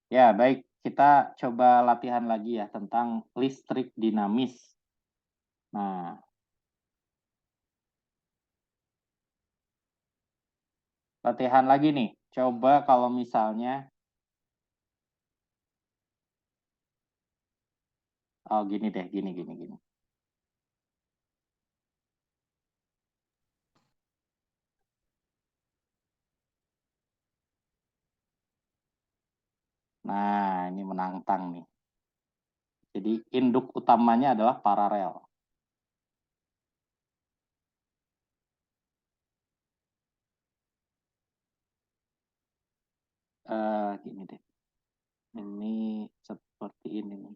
Ya, baik. Kita coba latihan lagi ya tentang listrik dinamis. Nah, latihan lagi nih. Coba kalau misalnya, oh gini deh, gini. Nah, ini menantang nih. Jadi induk utamanya adalah paralel. Gini deh. Ini seperti ini nih.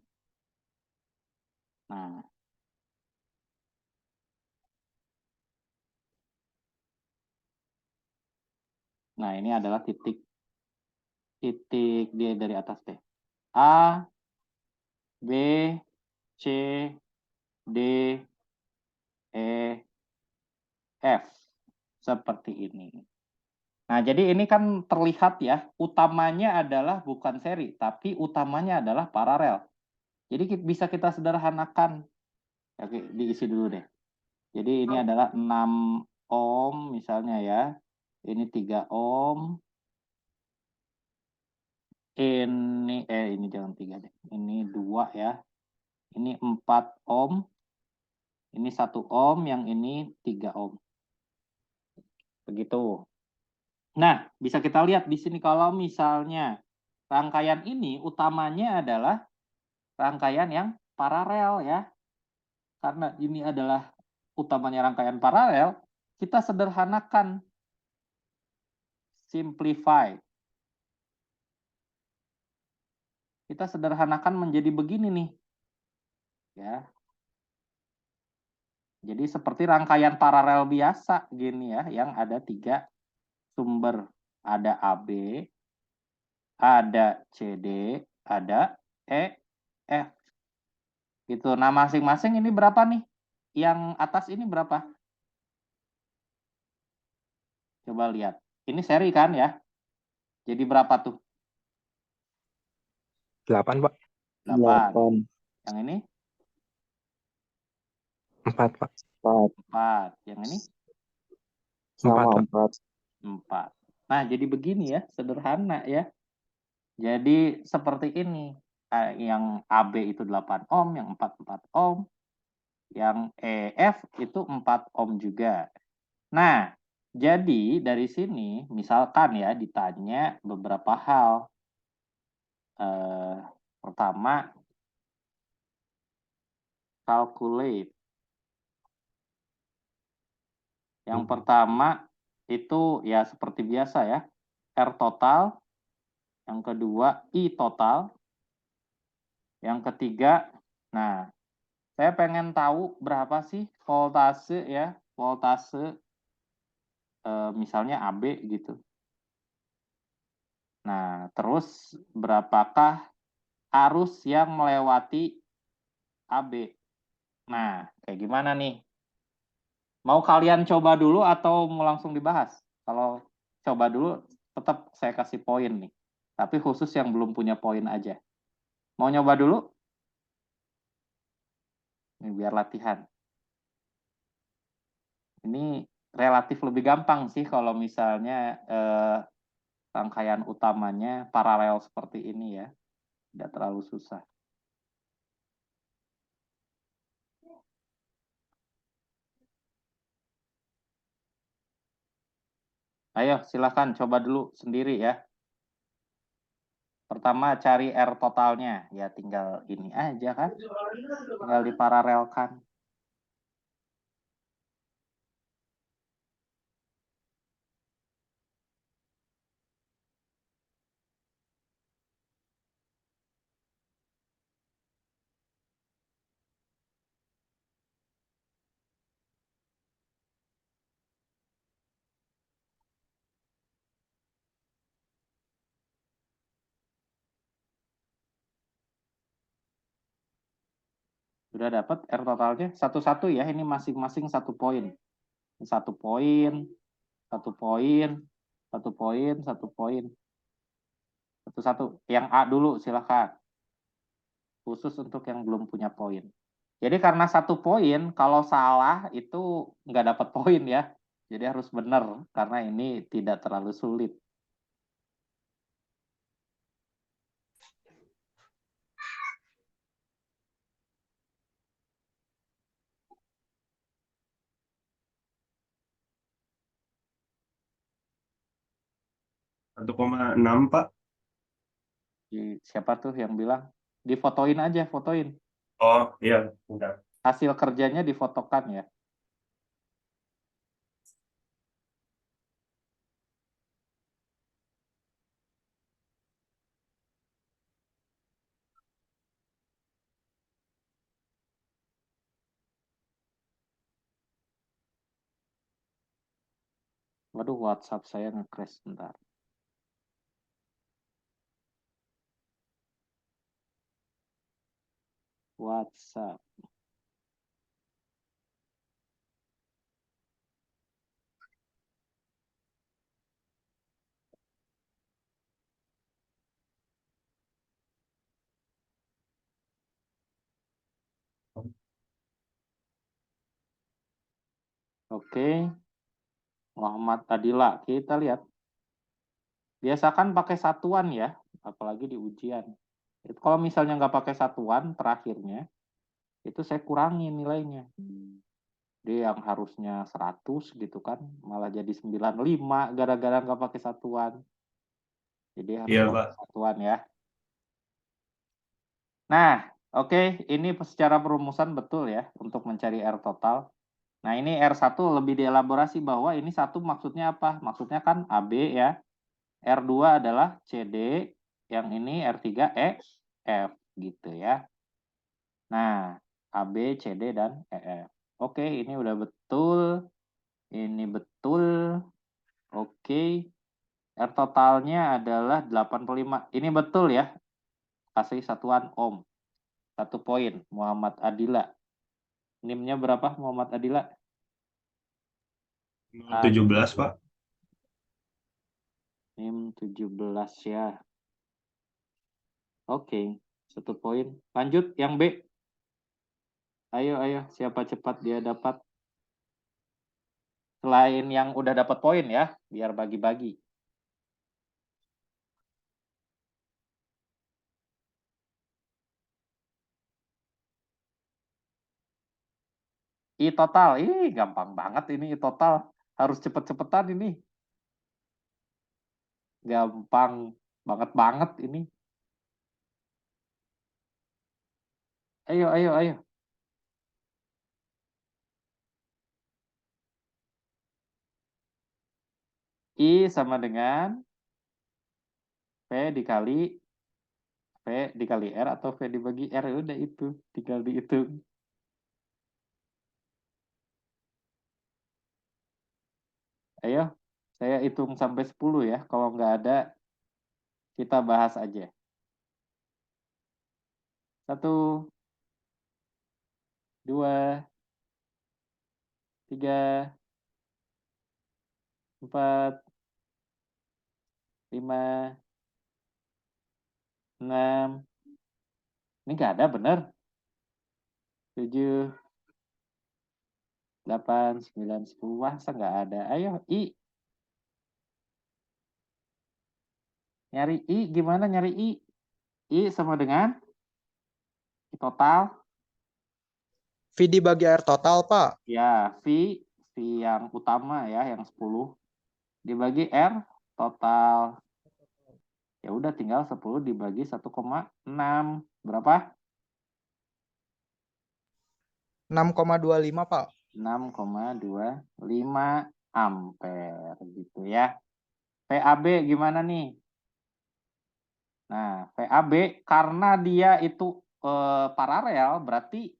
Nah, ini adalah titik dia dari atas deh. A, B, C, D, E, F. Seperti ini. Nah, jadi ini kan terlihat ya, utamanya adalah bukan seri, tapi utamanya adalah paralel. Jadi bisa kita sederhanakan. Oke, diisi dulu deh. Jadi ini adalah 6 ohm misalnya ya. Ini 3 ohm. Ini jangan 3 deh. Ini 2 ya. Ini 4 ohm. Ini 1 ohm, yang ini 3 ohm. Begitu. Nah, bisa kita lihat di sini kalau misalnya rangkaian ini utamanya adalah rangkaian yang paralel ya. Karena ini adalah utamanya rangkaian paralel, kita sederhanakan, simplify. Kita sederhanakan menjadi begini nih. Ya. Jadi seperti rangkaian paralel biasa gini ya, yang ada 3 sumber. Ada AB, ada CD, ada EF. Gitu. Nah, masing-masing ini berapa nih? Yang atas ini berapa? Coba lihat. Ini seri kan ya? Jadi berapa tuh? 8, Pak. 8. Yang ini? 4, Pak. 4. Yang ini? 4, Pak. 4. Nah, jadi begini ya, sederhana ya. Jadi seperti ini. Yang AB itu 8 ohm, yang 4 ohm, yang EF itu 4 ohm juga. Nah, jadi dari sini misalkan ya ditanya beberapa hal. Pertama, calculate. Yang pertama itu ya seperti biasa ya, R total. Yang kedua, I total. Yang ketiga, nah, saya pengen tahu berapa sih voltase ya, voltase misalnya AB gitu. Nah, terus berapakah arus yang melewati AB? Nah, kayak gimana nih? Mau kalian coba dulu atau mau langsung dibahas? Kalau coba dulu, tetap saya kasih poin nih. Tapi khusus yang belum punya poin aja. Mau nyoba dulu? Ini biar latihan. Ini relatif lebih gampang sih kalau misalnya rangkaian utamanya paralel seperti ini ya. Tidak terlalu susah. Ayo silakan coba dulu sendiri ya. Pertama cari R totalnya. Ya tinggal ini aja kan. Tinggal diparalelkan. Sudah dapat R totalnya? Satu-satu ya. Ini masing-masing 1 poin. 1 poin, 1 poin, 1 poin, 1 poin. Satu-satu. Yang A dulu, silakan. Khusus untuk yang belum punya poin. Jadi karena 1 poin, kalau salah itu nggak dapat poin ya. Jadi harus benar, karena ini tidak terlalu sulit. Satu koma enam Pak. Siapa tuh yang bilang? Difotoin aja, fotoin. Oh iya, bentar. Hasil kerjanya difotokan ya. Waduh, WhatsApp saya nge-crash bentar. WhatsApp. Oke. Muhammad Adila, kita lihat. Biasakan pakai satuan ya, apalagi di ujian. Itu kalau misalnya nggak pakai satuan terakhirnya, itu saya kurangi nilainya. Dia yang harusnya 100 gitu kan, malah jadi 95 gara-gara nggak pakai satuan. Jadi harus Iya pakai Pak. satuan ya. Nah, oke, ini secara perumusan betul ya untuk mencari R total. Nah, ini R1 lebih dielaborasi bahwa ini satu maksudnya apa? Maksudnya kan AB ya. R2 adalah CD, yang ini R3 F gitu ya. Nah, AB, CD, dan EF. Oke, ini udah betul. Ini betul. Oke. R totalnya adalah 85. Ini betul ya. Kasih satuan ohm. 1 poin. Muhammad Adila. NIM-nya berapa Muhammad Adila? 17 Pak. NIM 17 ya. Oke. 1 poin. Lanjut yang B. Ayo, siapa cepat dia dapat. Selain yang udah dapat poin ya, biar bagi-bagi. I total, gampang banget ini I total. Harus cepet-cepetan ini. Gampang banget ini. Ayo. I sama dengan V dikali R atau V dibagi R. Udah itu, tinggal dihitung. Ayo, saya hitung sampai 10 ya. Kalau nggak ada, kita bahas aja. 1, 2, 3, 4, 5, 6. Ini nggak ada bener. 7, 8, 9, 10. Masa nggak ada? Ayo, I. Nyari I, gimana nyari I? I sama dengan I total. V dibagi R total, Pak. Ya, V yang utama ya, yang 10. Dibagi R total. Ya udah tinggal 10 dibagi 1,6. Berapa? 6,25, Pak. 6,25 ampere gitu ya. VAB gimana nih? Nah, VAB karena dia itu paralel berarti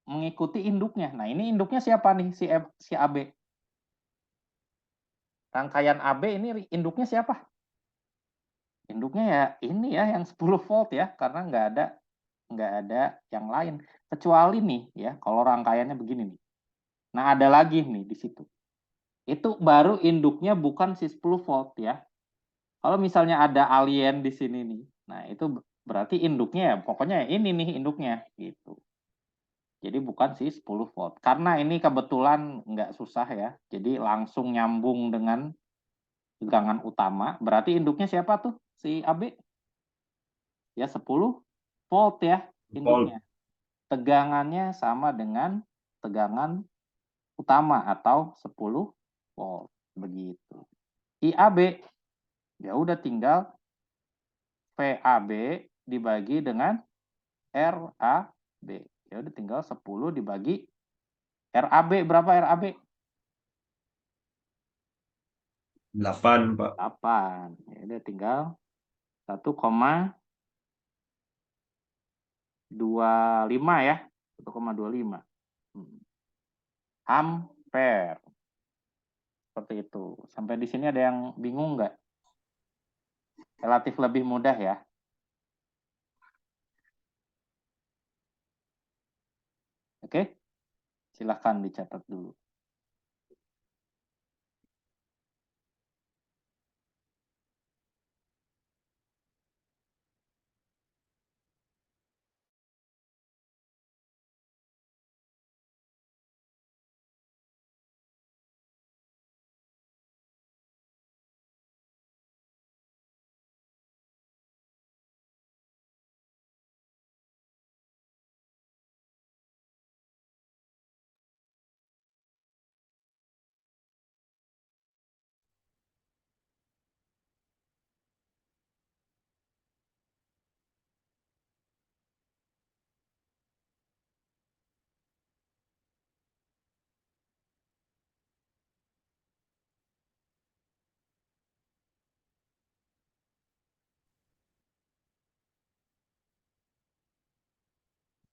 mengikuti induknya. Nah, ini induknya siapa nih si AB? Rangkaian AB ini induknya siapa? Induknya ya ini ya yang 10 volt ya, karena nggak ada yang lain kecuali nih ya kalau rangkaiannya begini nih. Nah, ada lagi nih di situ. Itu baru induknya bukan si 10 volt ya. Kalau misalnya ada alien di sini nih, nah itu berarti induknya ya, pokoknya ini nih induknya gitu. Jadi bukan si 10 volt. Karena ini kebetulan nggak susah ya, jadi langsung nyambung dengan tegangan utama. Berarti induknya siapa tuh? Si AB? Ya 10 volt ya Volt. induknya. Tegangannya sama dengan tegangan utama atau 10 volt. Begitu. IAB, ya udah tinggal VAB dibagi dengan RAB. Ya udah tinggal 10 dibagi RAB. Berapa RAB? 8, Pak. 8. Ya udah tinggal 1,25 ya. 1,25. Ampere. Seperti itu. Sampai di sini ada yang bingung nggak? Relatif lebih mudah ya. Oke? Silahkan dicatat dulu.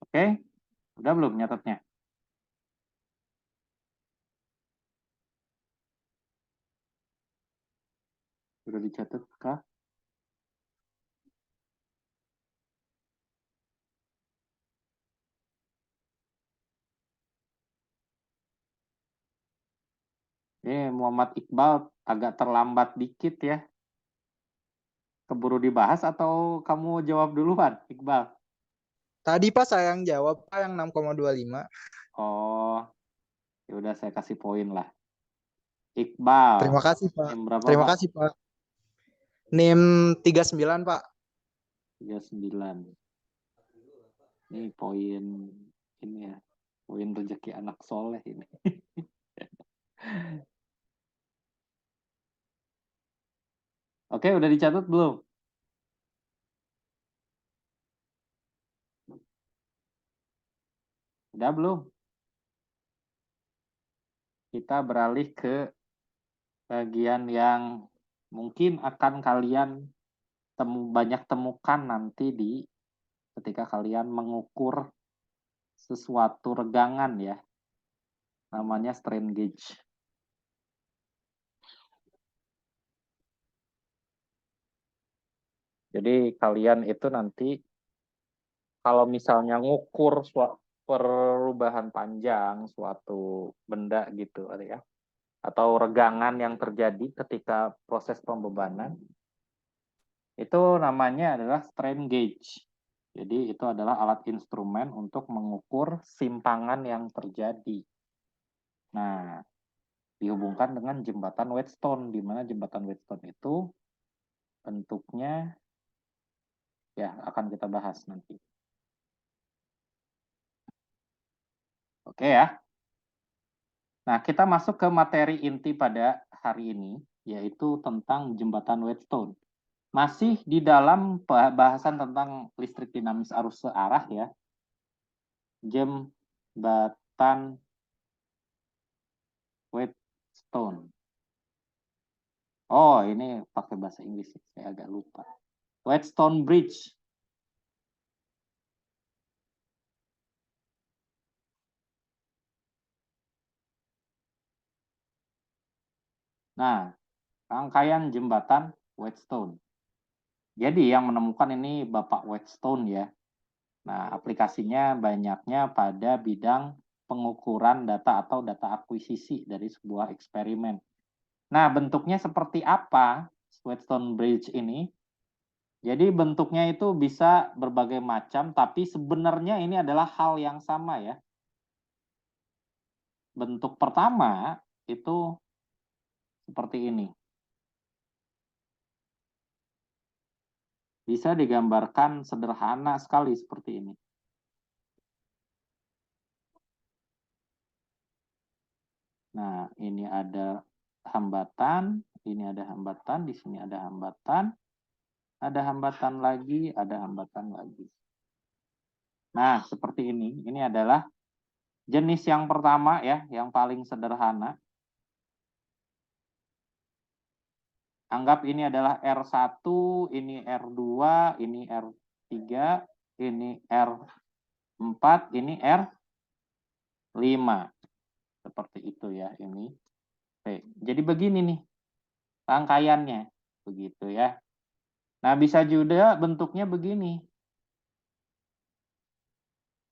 Oke? Udah belum nyatetnya? Sudah dicatat kah? Muhammad Iqbal agak terlambat dikit ya. Keburu dibahas atau kamu jawab duluan, Iqbal? Tadi Pak saya yang jawab Pak yang 6,25. Oh, ya udah saya kasih poin lah. Iqbal, Terima kasih Pak. yang berapa Terima Pak? kasih Pak. NIM 39 Pak. 39. Ini poin ini ya, poin rezeki anak soleh ini. Oke, udah dicatat belum? Udah belum? Kita beralih ke bagian yang mungkin akan kalian banyak temukan nanti ketika kalian mengukur sesuatu regangan ya. Namanya strain gauge. Jadi kalian itu nanti kalau misalnya ngukur perubahan panjang suatu benda gitu ya, atau regangan yang terjadi ketika proses pembebanan, itu namanya adalah strain gauge. Jadi itu adalah alat instrumen untuk mengukur simpangan yang terjadi. Nah, dihubungkan dengan jembatan Wheatstone, di mana jembatan Wheatstone itu bentuknya ya akan kita bahas nanti. Oke ya. Nah, kita masuk ke materi inti pada hari ini, yaitu tentang jembatan Wheatstone. Masih di dalam bahasan tentang listrik dinamis arus searah ya. Jembatan Wheatstone. Oh, ini pakai bahasa Inggris, saya agak lupa. Wheatstone Bridge. Nah, rangkaian jembatan Wheatstone. Jadi yang menemukan ini Bapak Wheatstone ya. Nah, aplikasinya banyaknya pada bidang pengukuran data atau data akuisisi dari sebuah eksperimen. Nah, bentuknya seperti apa? Whetstone Bridge ini. Jadi bentuknya itu bisa berbagai macam, tapi sebenarnya ini adalah hal yang sama ya. Bentuk pertama itu seperti ini. Bisa digambarkan sederhana sekali seperti ini. Nah, ini ada hambatan, ini ada hambatan, di sini ada hambatan lagi, ada hambatan lagi. Nah, seperti ini. Ini adalah jenis yang pertama ya, yang paling sederhana. Anggap ini adalah R1, ini R2, ini R3, ini R4, ini R5. Seperti itu ya ini. Oke, jadi begini nih rangkaiannya. Begitu ya. Nah, bisa juga bentuknya begini.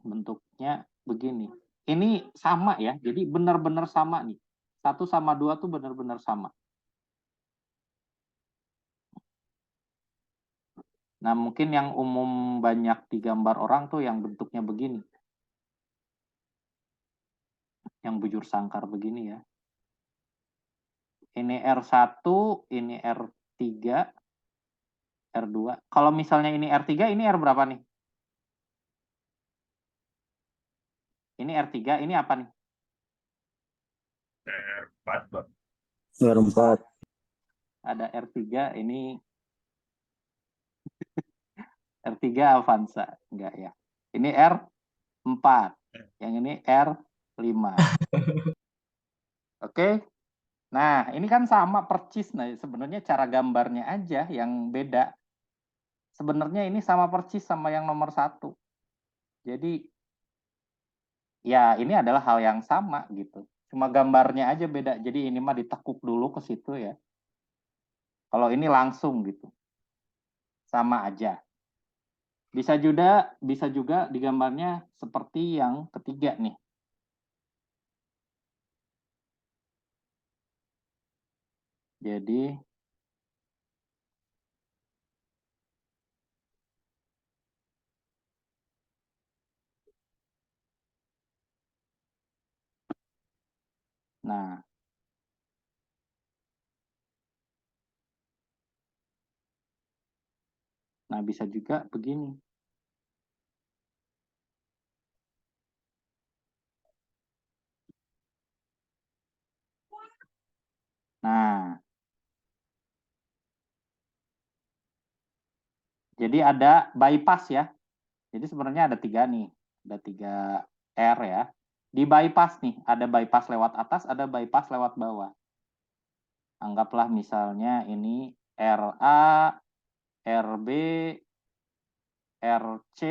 Bentuknya begini. Ini sama ya, jadi benar-benar sama nih. 1 sama 2 tuh benar-benar sama. Nah, mungkin yang umum banyak digambar orang tuh yang bentuknya begini. Yang bujur sangkar begini ya. Ini R1, ini R3, R2. Kalau misalnya ini R3, ini R berapa nih? Ini R3, ini apa nih? R4, Pak. R4. Ada R3, ini R3 Avanza. Enggak ya. Ini R4. Yang ini R5. Oke. Nah, ini kan sama percis. Nah, sebenarnya cara gambarnya aja yang beda. Sebenarnya ini sama percis sama yang nomor 1. Jadi, ya ini adalah hal yang sama gitu. Cuma gambarnya aja beda. Jadi ini mah ditekuk dulu ke situ ya. Kalau ini langsung gitu. Sama aja. Bisa juga digambarnya seperti yang ketiga nih. Jadi nah, bisa juga begini. Nah, jadi ada bypass ya. Jadi sebenarnya ada 3 nih. Ada 3 R ya. Di bypass nih, ada bypass lewat atas, ada bypass lewat bawah. Anggaplah misalnya ini RA, RB, RC,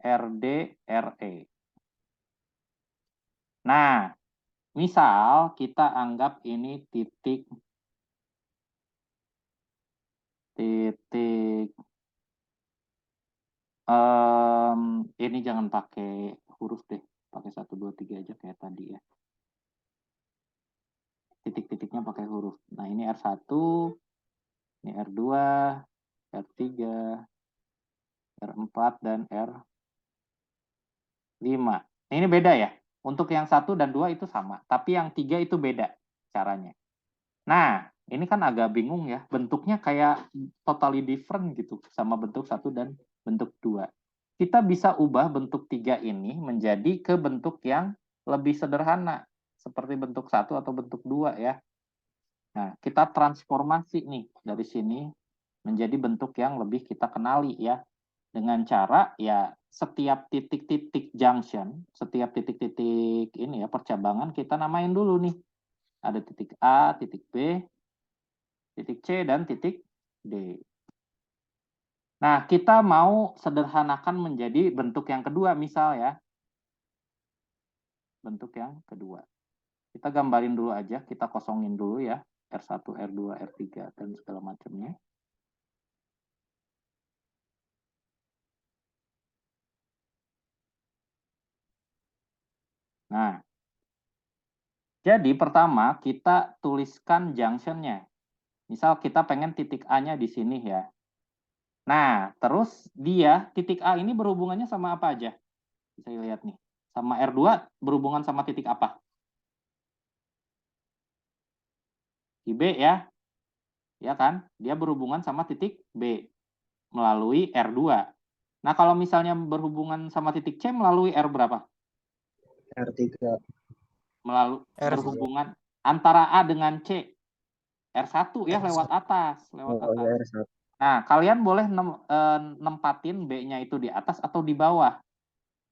RD, RE. Nah, misal kita anggap ini titik ini jangan pakai huruf deh, pakai 1, 2, 3 aja kayak tadi ya. Titik-titiknya pakai huruf. Nah, ini R1, ini R2, R3, R4, dan R5. Ini beda ya. Untuk yang 1 dan 2 itu sama, tapi yang 3 itu beda caranya. Nah, ini kan agak bingung ya. Bentuknya kayak totally different gitu sama bentuk 1 dan bentuk 2. Kita bisa ubah bentuk 3 ini menjadi ke bentuk yang lebih sederhana. Seperti bentuk 1 atau bentuk 2 ya. Nah, kita transformasi nih dari sini menjadi bentuk yang lebih kita kenali ya. Dengan cara ya setiap titik-titik junction, setiap titik-titik ini ya percabangan kita namain dulu nih. Ada titik A, titik B, titik C, dan titik D. Nah, kita mau sederhanakan menjadi bentuk yang kedua misal ya. Bentuk yang kedua. Kita gambarin dulu aja, kita kosongin dulu ya. R1, R2, R3, dan segala macamnya. Nah, jadi pertama kita tuliskan junction-nya. Misal kita pengen titik A-nya di sini ya. Nah, terus dia, titik A ini berhubungannya sama apa aja? Bisa lihat nih. Sama R2 berhubungan sama titik apa? Di B ya. Ya kan? Dia berhubungan sama titik B melalui R2. Nah, kalau misalnya berhubungan sama titik C melalui R berapa? R3. Melalui R3. berhubungan antara A dengan C. R1 ya, lewat R1. atas, lewat Oh atas. ya R1. Nah, kalian boleh nempatin B-nya itu di atas atau di bawah.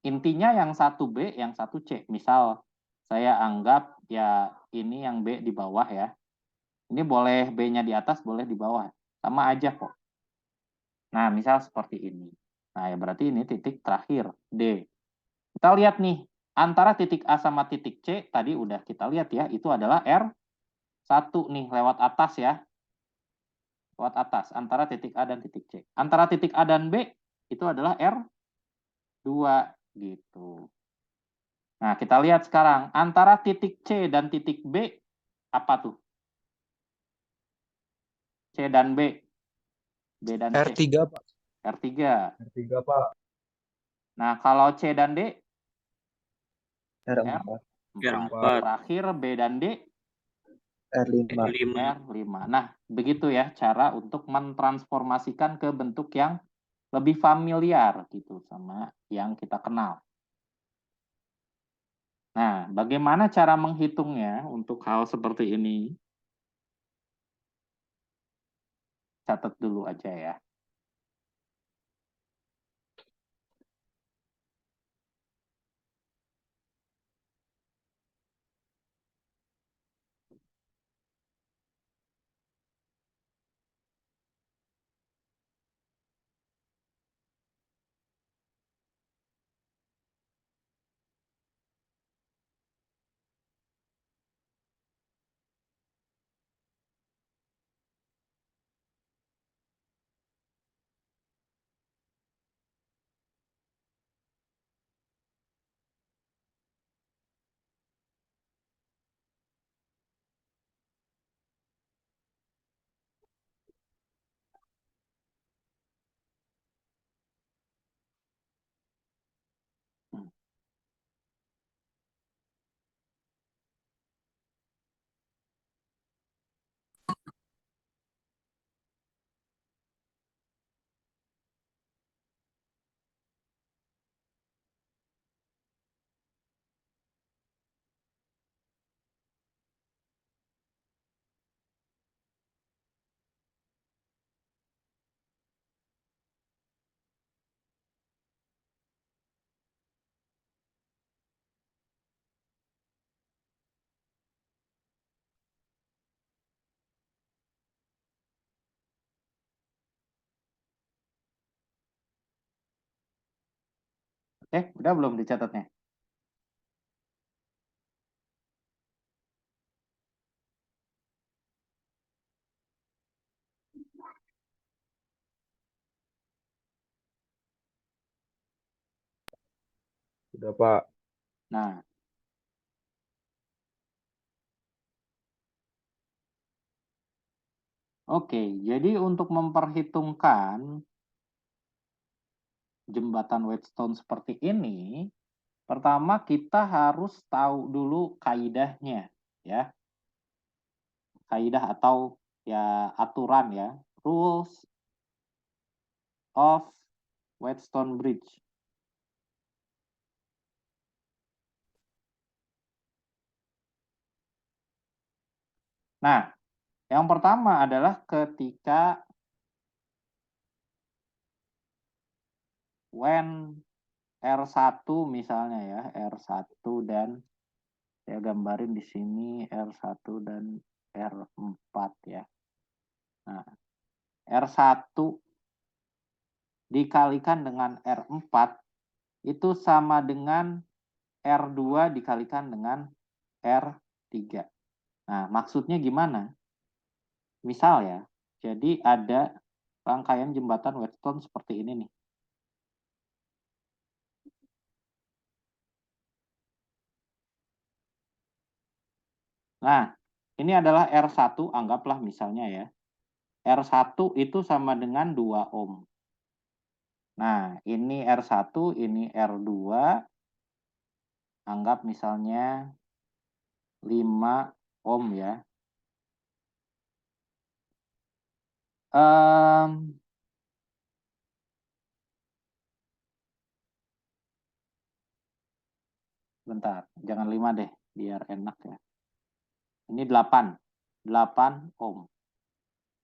Intinya yang satu B, yang satu C. Misal saya anggap ya ini yang B di bawah ya. Ini boleh B-nya di atas, boleh di bawah. Sama aja kok. Nah, misal seperti ini. Nah, ya berarti ini titik terakhir, D. Kita lihat nih, antara titik A sama titik C, tadi udah kita lihat ya, itu adalah R1 nih, lewat atas ya. Lewat atas, antara titik A dan titik C. Antara titik A dan B, itu adalah R2, gitu. Nah, kita lihat sekarang, antara titik C dan titik B, apa tuh? C dan B. B dan C. R3, Pak. R3. R3, Pak. Nah, kalau C dan D, R4. R4. R4. Terakhir B dan D, R5. R5. Nah, begitu ya cara untuk mentransformasikan ke bentuk yang lebih familiar gitu sama yang kita kenal. Nah, bagaimana cara menghitungnya untuk hal seperti ini? Catat dulu aja ya. Oke, udah belum dicatatnya? Sudah, Pak. Nah, oke. Jadi untuk memperhitungkan jembatan Whetstone seperti ini, pertama kita harus tahu dulu kaidahnya, ya. Kaidah atau ya aturan ya, rules of Whetstone Bridge. Nah, yang pertama adalah ketika when R1 misalnya ya, R1 dan saya gambarin di sini R1 dan R4 ya. Nah, R1 dikalikan dengan R4 itu sama dengan R2 dikalikan dengan R3. Nah, maksudnya gimana? Misal ya, jadi ada rangkaian jembatan Whetstone seperti ini nih. Nah, ini adalah R1, anggaplah misalnya ya. R1 itu sama dengan 2 ohm. Nah, ini R1, ini R2. Anggap misalnya 5 ohm ya. Bentar, jangan 5 deh, biar enak ya. Ini 8 ohm.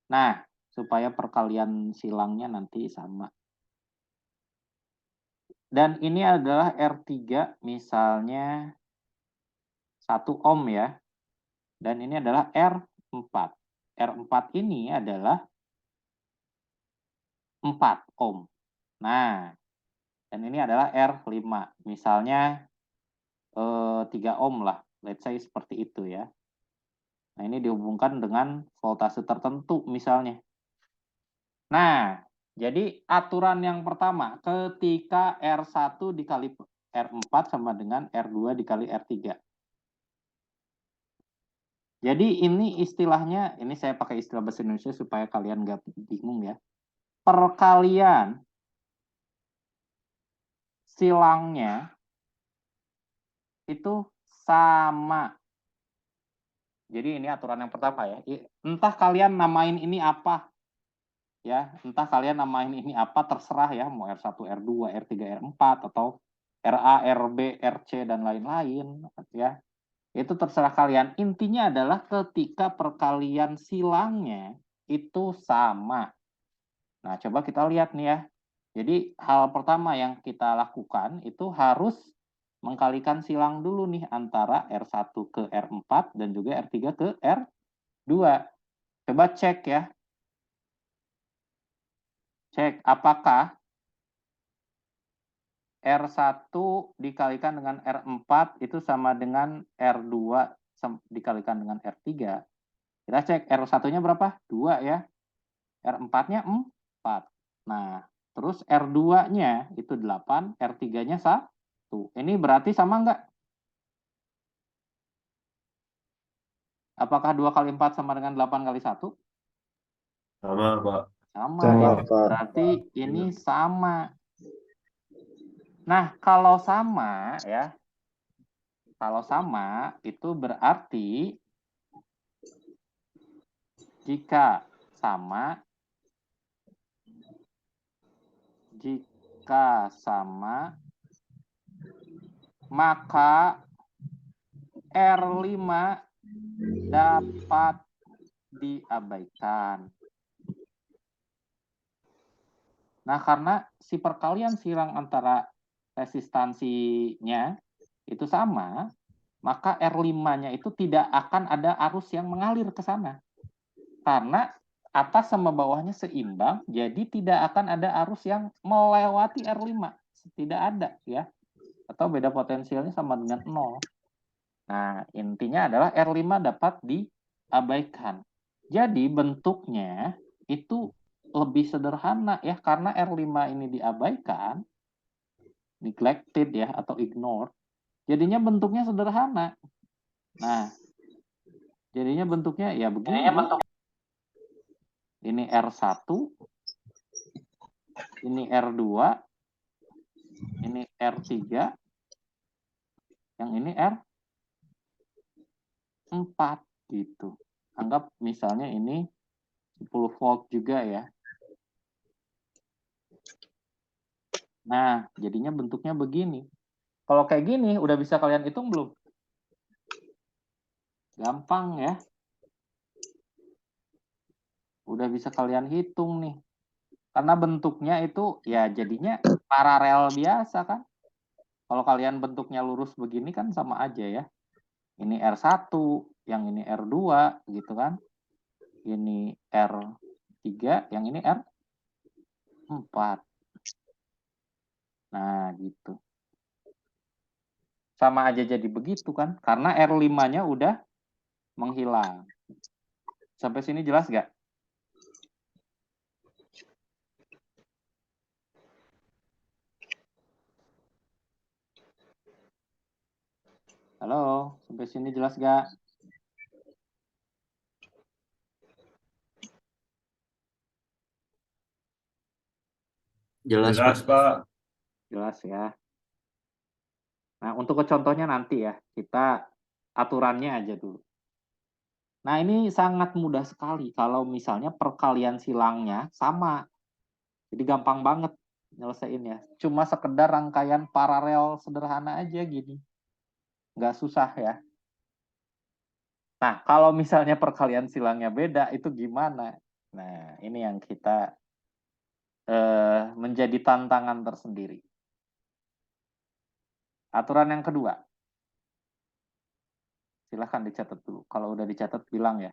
Nah, supaya perkalian silangnya nanti sama. Dan ini adalah R3 misalnya 1 ohm ya. Dan ini adalah R4. R4 ini adalah 4 ohm. Nah, dan ini adalah R5. Misalnya 3 ohm lah. Let's say seperti itu ya. Nah, ini dihubungkan dengan voltase tertentu misalnya. Nah, jadi aturan yang pertama, ketika R1 dikali R4 sama dengan R2 dikali R3. Jadi ini istilahnya, ini saya pakai istilah bahasa Indonesia supaya kalian nggak bingung ya. Perkalian silangnya itu sama. Jadi ini aturan yang pertama ya. Entah kalian namain ini apa, ya. Entah kalian namain ini apa, terserah ya. Mau R1, R2, R3, R4, atau RA, RB, RC, dan lain-lain. Ya. Itu terserah kalian. Intinya adalah ketika perkalian silangnya itu sama. Nah, coba kita lihat nih ya. Jadi hal pertama yang kita lakukan itu harus mengkalikan silang dulu nih antara R1 ke R4 dan juga R3 ke R2. Coba cek ya. Cek apakah R1 dikalikan dengan R4 itu sama dengan R2 dikalikan dengan R3. Kita cek R1-nya berapa? 2 ya. R4-nya 4. Nah, terus R2-nya itu 8, R3-nya 1. Ini berarti sama enggak? Apakah 2 kali 4 sama dengan 8 kali 1? Sama, Pak. Sama Sama, ya. Pak. Berarti ini sama. Nah, kalau sama ya. Kalau sama itu berarti jika sama maka R5 dapat diabaikan. Nah, karena si perkalian silang antara resistansinya itu sama, maka R5-nya itu tidak akan ada arus yang mengalir ke sana. Karena atas sama bawahnya seimbang, jadi tidak akan ada arus yang melewati R5. Tidak ada ya. Atau beda potensialnya sama dengan 0. Nah, intinya adalah R5 dapat diabaikan. Jadi bentuknya itu lebih sederhana ya, karena R5 ini diabaikan, neglected ya, atau ignore, jadinya bentuknya sederhana. Nah, jadinya bentuknya ya begini. Ini R1, ini R2, ini R3, yang ini R4 gitu. Anggap misalnya ini 10 volt juga ya. Nah, jadinya bentuknya begini. Kalau kayak gini, udah bisa kalian hitung belum? Gampang ya. Udah bisa kalian hitung nih. Karena bentuknya itu ya jadinya paralel biasa kan. Kalau kalian bentuknya lurus begini kan sama aja ya. Ini R1, yang ini R2 gitu kan. Ini R3, yang ini R4. Nah, gitu. Sama aja jadi begitu kan. Karena R5-nya udah menghilang. Sampai sini jelas gak? Halo, sampai sini jelas gak? Jelas, Jelas, Pak. Pak. Jelas ya. Nah, untuk ke contohnya nanti ya, kita aturannya aja dulu. Nah, ini sangat mudah sekali kalau misalnya perkalian silangnya sama. Jadi gampang banget nyelesainnya. Cuma sekedar rangkaian paralel sederhana aja gini. Nggak susah ya. Nah, kalau misalnya perkalian silangnya beda, itu gimana? Nah, ini yang kita menjadi tantangan tersendiri. Aturan yang kedua. Silahkan dicatat dulu. Kalau udah dicatat, bilang ya.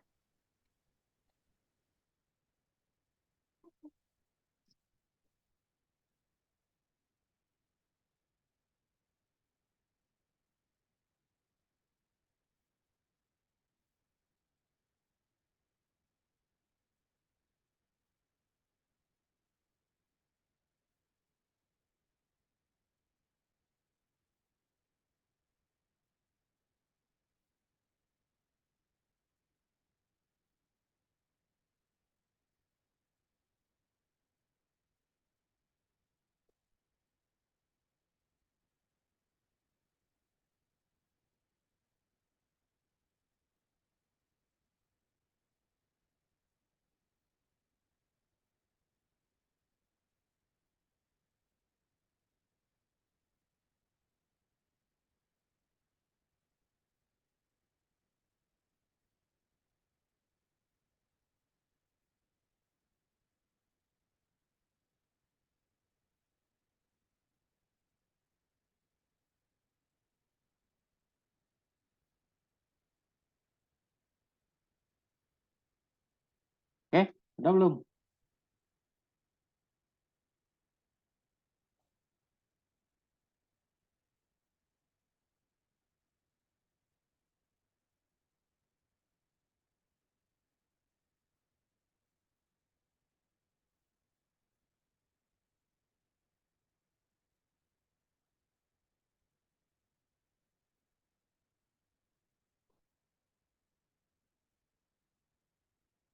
Oke, udah belum?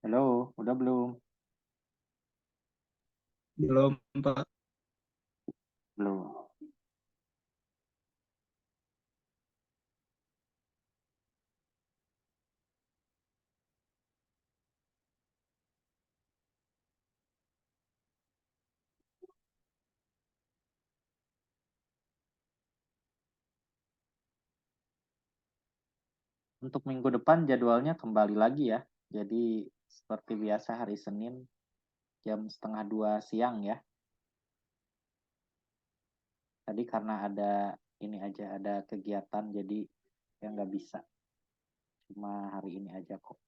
Halo, udah belum? Belum, Pak. Belum. Untuk minggu depan jadwalnya kembali lagi ya. Jadi seperti biasa hari Senin jam 1:30 siang ya. Tadi karena ada ini aja, ada kegiatan jadi yang nggak bisa. Cuma hari ini aja kok.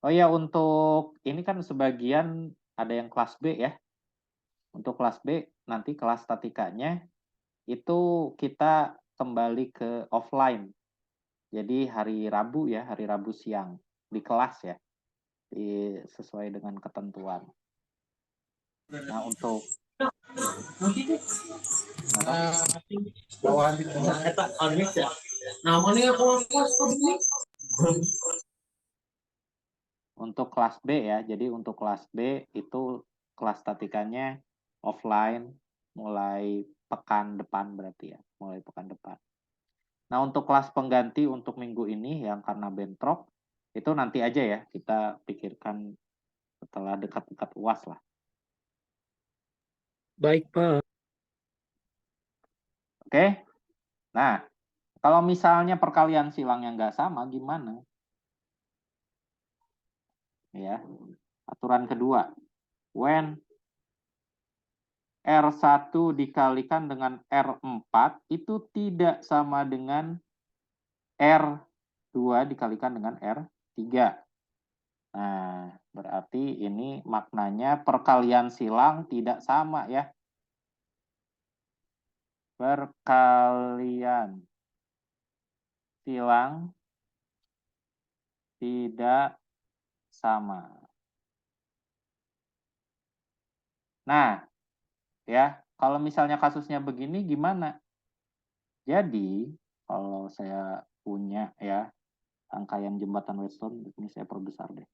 Oh ya, untuk ini kan sebagian ada yang kelas B ya. Untuk kelas B nanti kelas statikanya itu kita kembali ke offline. Jadi hari Rabu ya, hari Rabu siang di kelas ya. Sesuai dengan ketentuan. Nah, untuk apa? Untuk kelas B ya. Jadi untuk kelas B itu kelas statikanya offline mulai pekan depan berarti ya, mulai pekan depan. Nah, untuk kelas pengganti untuk minggu ini yang karena bentrok itu nanti aja ya, kita pikirkan setelah dekat-dekat UAS lah. Baik, Pak. Oke? Nah, kalau misalnya perkalian silang yang nggak sama gimana? Ya, aturan kedua. When R1 dikalikan dengan R4 itu tidak sama dengan R2 dikalikan dengan R3. Nah, berarti ini maknanya perkalian silang tidak sama ya. Perkalian silang tidak sama. Nah, ya, kalau misalnya kasusnya begini gimana? Jadi, kalau saya punya ya rangkaian jembatan Whetstone, ini saya perbesar deh.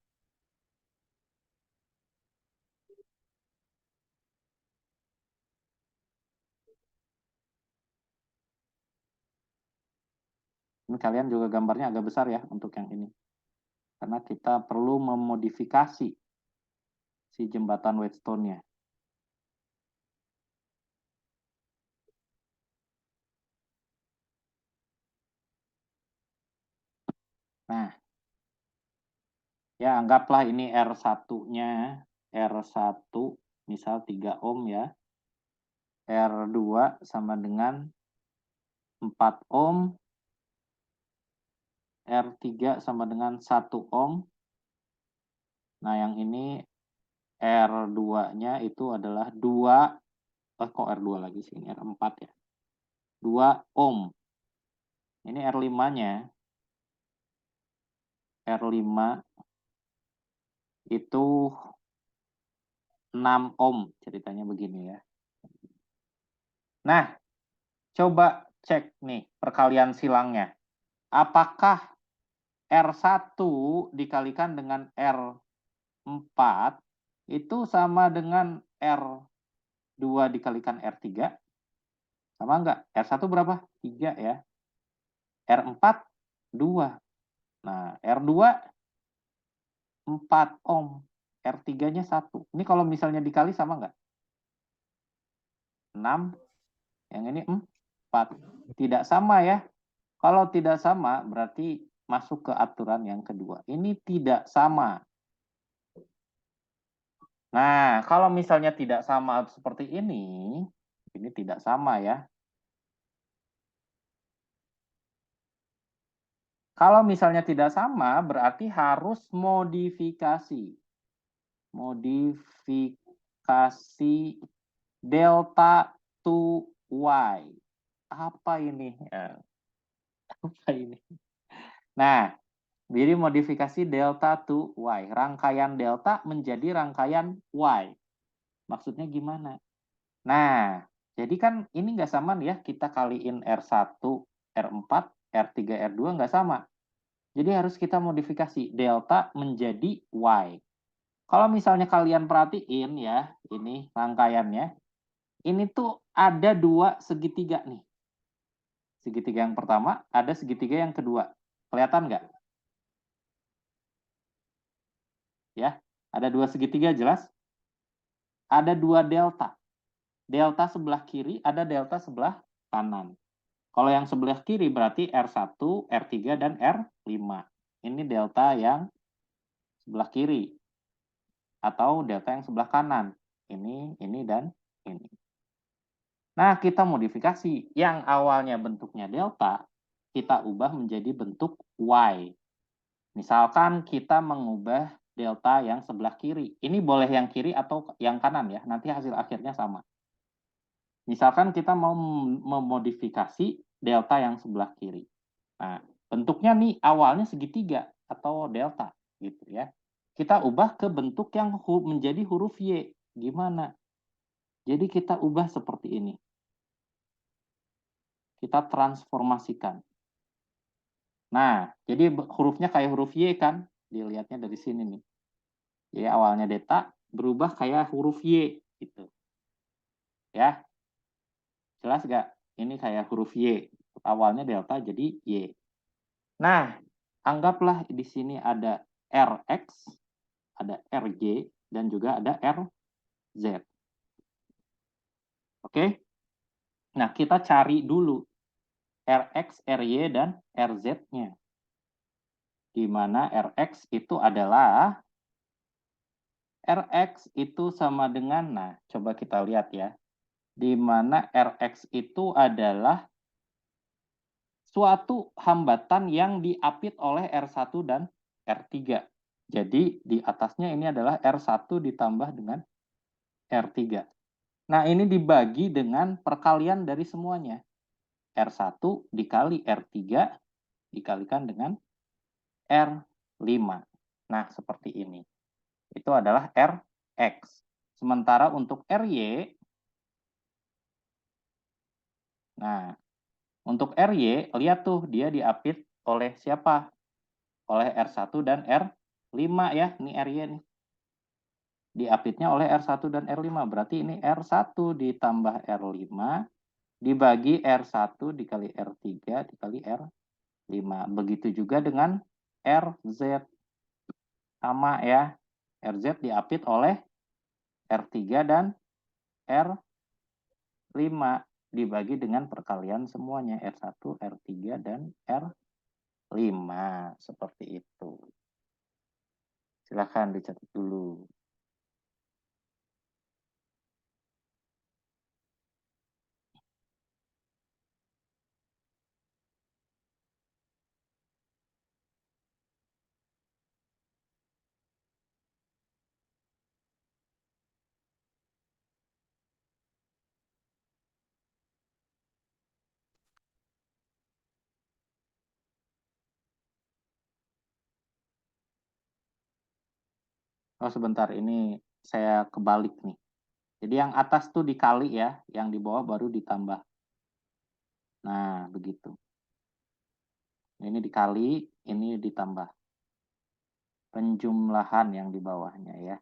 Ini kalian juga gambarnya agak besar ya untuk yang ini. Karena kita perlu memodifikasi si jembatan Whetstone-nya. Nah, ya anggaplah ini R1-nya, R1 misal 3 ohm ya. R2 sama dengan 4 ohm. R3 sama dengan 1 ohm. Nah, yang ini R2-nya itu adalah 2, kok R2 lagi sih, ini R4 ya. 2 ohm. Ini R5-nya. R5 itu 6 ohm, ceritanya begini ya. Nah, coba cek nih perkalian silangnya. Apakah R1 dikalikan dengan R4 itu sama dengan R2 dikalikan R3? Sama enggak? R1 berapa? 3 ya. R4 2. Nah, R2 4 ohm. R3-nya 1. Ini kalau misalnya dikali sama enggak? 6. Yang ini 4. Tidak sama ya. Kalau tidak sama berarti masuk ke aturan yang kedua. Ini tidak sama. Nah, kalau misalnya tidak sama seperti ini tidak sama ya. Kalau misalnya tidak sama, berarti harus modifikasi. Modifikasi delta to y. Apa ini? Apa ini? Nah, jadi modifikasi delta to y. Rangkaian delta menjadi rangkaian y. Maksudnya gimana? Nah, jadi kan ini nggak sama nih ya. Kita kaliin R1, R4, R3, R2 nggak sama. Jadi harus kita modifikasi delta menjadi y. Kalau misalnya kalian perhatiin ya, ini rangkaiannya. Ini tuh ada 2 segitiga nih. Segitiga yang pertama, ada segitiga yang kedua. Kelihatan nggak? Ya, ada 2 segitiga jelas. Ada 2 delta. Delta sebelah kiri, ada delta sebelah kanan. Kalau yang sebelah kiri berarti R1, R3, dan R5. Ini delta yang sebelah kiri. Atau delta yang sebelah kanan. Ini, dan ini. Nah, kita modifikasi. Yang awalnya bentuknya delta, kita ubah menjadi bentuk Y. Misalkan kita mengubah delta yang sebelah kiri. Ini boleh yang kiri atau yang kanan ya. Nanti hasil akhirnya sama. Misalkan kita mau memodifikasi delta yang sebelah kiri. Nah, bentuknya nih awalnya segitiga atau delta gitu ya. Kita ubah ke bentuk yang menjadi huruf Y. Gimana? Jadi kita ubah seperti ini. Kita transformasikan. Nah, jadi hurufnya kayak huruf Y kan? Dilihatnya dari sini nih. Jadi awalnya delta berubah kayak huruf Y gitu. Ya. Jelas gak? Ini kayak huruf Y. Awalnya delta jadi Y. Nah, anggaplah di sini ada RX, ada RY, dan juga ada RZ. Oke? Nah, kita cari dulu RX, RY, dan RZ-nya. Di mana RX itu adalah RX itu sama dengan, nah coba kita lihat ya. Di mana RX itu adalah suatu hambatan yang diapit oleh R1 dan R3. Jadi di atasnya ini adalah R1 ditambah dengan R3. Nah, ini dibagi dengan perkalian dari semuanya. R1 dikali R3 dikalikan dengan R5. Nah, seperti ini. Itu adalah RX. Sementara untuk RY, nah, untuk RY, lihat tuh dia diapit oleh siapa? Oleh R1 dan R5 ya. Ini RY nih. Diapitnya oleh R1 dan R5. Berarti ini R1 ditambah R5 dibagi R1 dikali R3 dikali R5. 5. Begitu juga dengan RZ. Sama ya. RZ diapit oleh R3 dan R5. Dibagi dengan perkalian semuanya. R1, R3, dan R5. Seperti itu. Silahkan dicatat dulu. Oh sebentar, ini saya kebalik nih. Jadi yang atas tuh dikali ya, yang di bawah baru ditambah. Nah, begitu. Ini dikali, ini ditambah. Penjumlahan yang di bawahnya ya.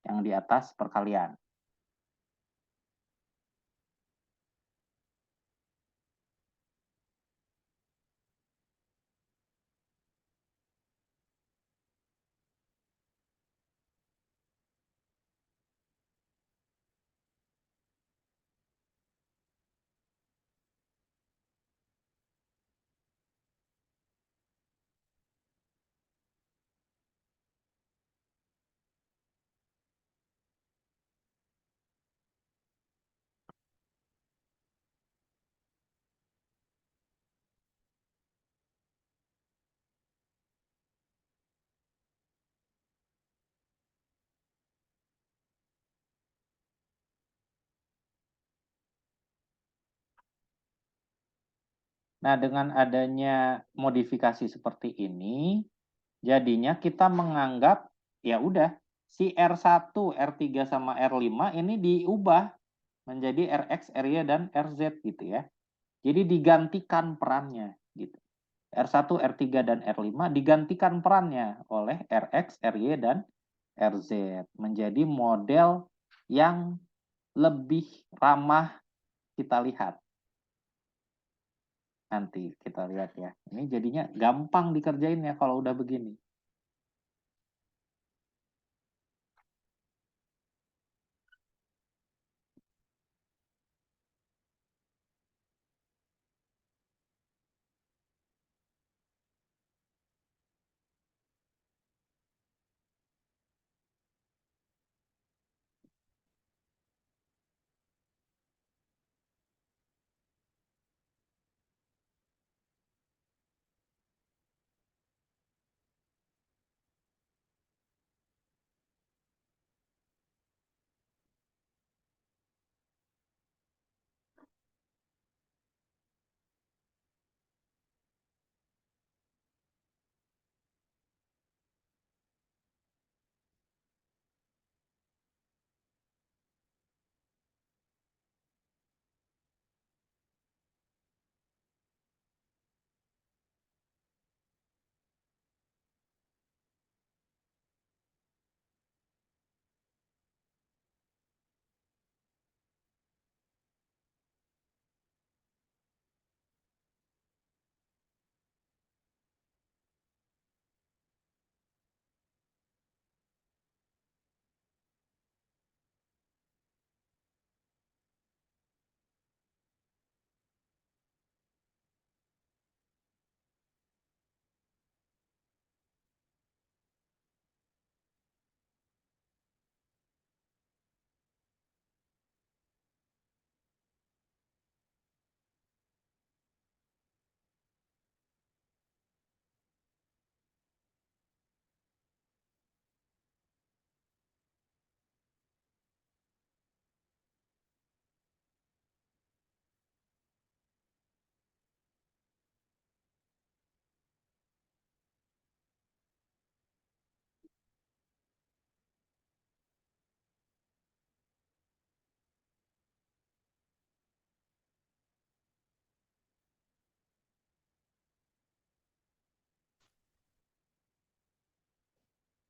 Yang di atas perkalian. Nah, dengan adanya modifikasi seperti ini, jadinya kita menganggap ya udah si R1, R3 sama R5 ini diubah menjadi RX, RY dan RZ gitu ya. Jadi digantikan perannya gitu. R1, R3 dan R5 digantikan perannya oleh RX, RY dan RZ menjadi model yang lebih ramah kita lihat. Nanti kita lihat ya. Ini jadinya gampang dikerjain ya kalau udah begini.